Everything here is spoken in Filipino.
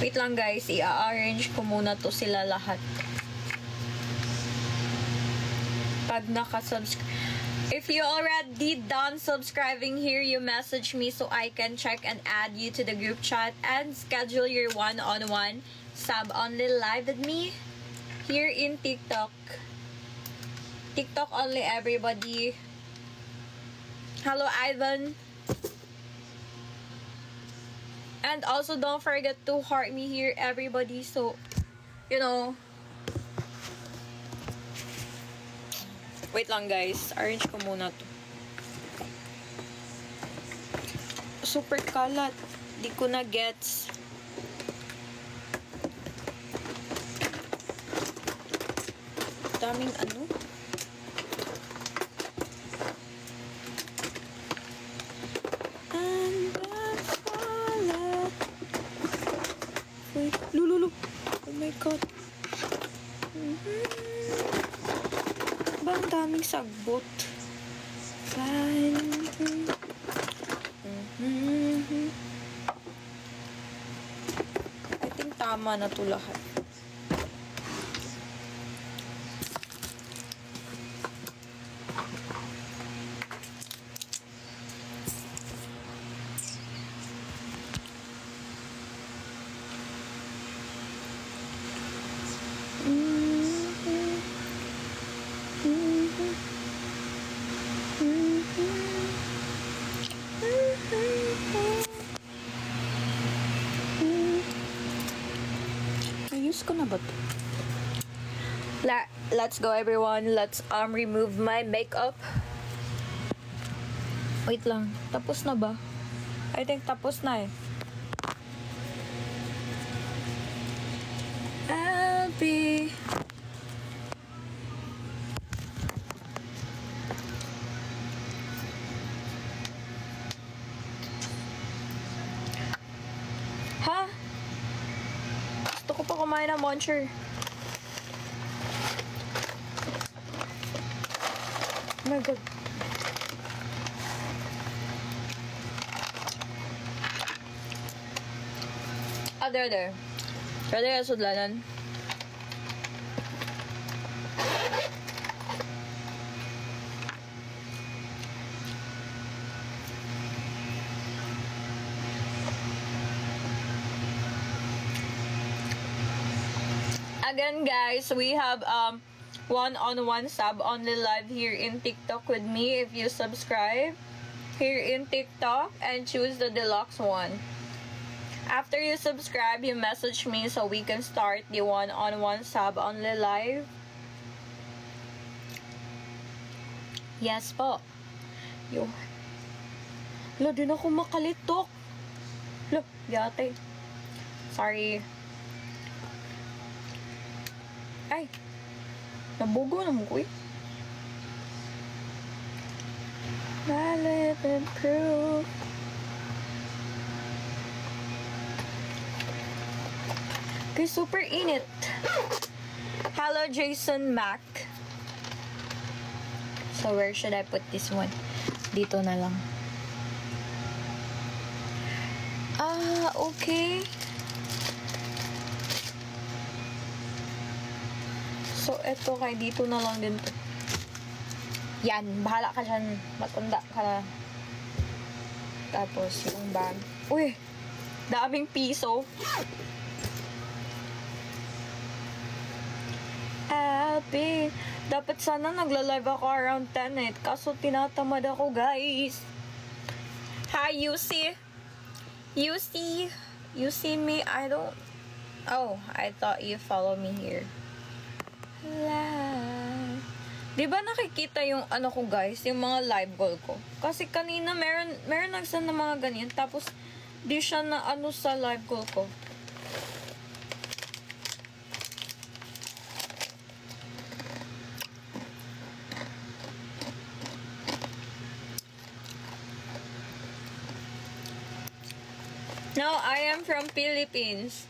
Wait lang guys, i-arrange ko muna to sila lahat. Pag naka-subscribe. If you already done subscribing here, you message me so I can check and add you to the group chat and schedule your one-on-one sub-only live with me here in TikTok. TikTok only, everybody. Hello, Ivan. And also, don't forget to heart me here, everybody. So, you know. Wait lang, guys. Arrange ko muna to. Super kalat. Di ko na gets. Daming ano. And that's kalat. Wait. Lululu. Oh my God. Bang daming sagbot. I think tama na to lahat. Ayos ko na ba to? Let's go, everyone. Let's remove my makeup. Wait lang. Tapos na ba? I think tapos na eh. I'll be... Ha? Gusto ko pa kumain ng Moncher. Oh my God. There. Pwede ka sudlanan. Again, guys, we have one-on-one sub-only live here in TikTok with me. If you subscribe here in TikTok and choose the deluxe one. After you subscribe, you message me so we can start the one-on-one sub-only live. Yes po. Yo. Wala din ako makalitok. Look, yate. Sorry. Ay. Nabugo naman ko eh. I live in proof. Okay, super init. Hello, Jason Mac. So, where should I put this one? Dito na lang. Okay. So, eto kay dito na lang din to. Yan, bahala ka dyan. Matanda ka na. Tapos, yung bag. Uy! Daming piso. Happy. Dapat sana nagla-live ako around 10 eh. Kaso tinatamad ako, guys. Hi, UC. UC. You see me? I don't... Oh, I thought you follow me here. Di ba nakikita yung ano ko, guys? Yung mga live goal ko. Kasi kanina meron nagsend na mga ganyan. Tapos, di siya na ano sa live goal ko. No, I am from Philippines.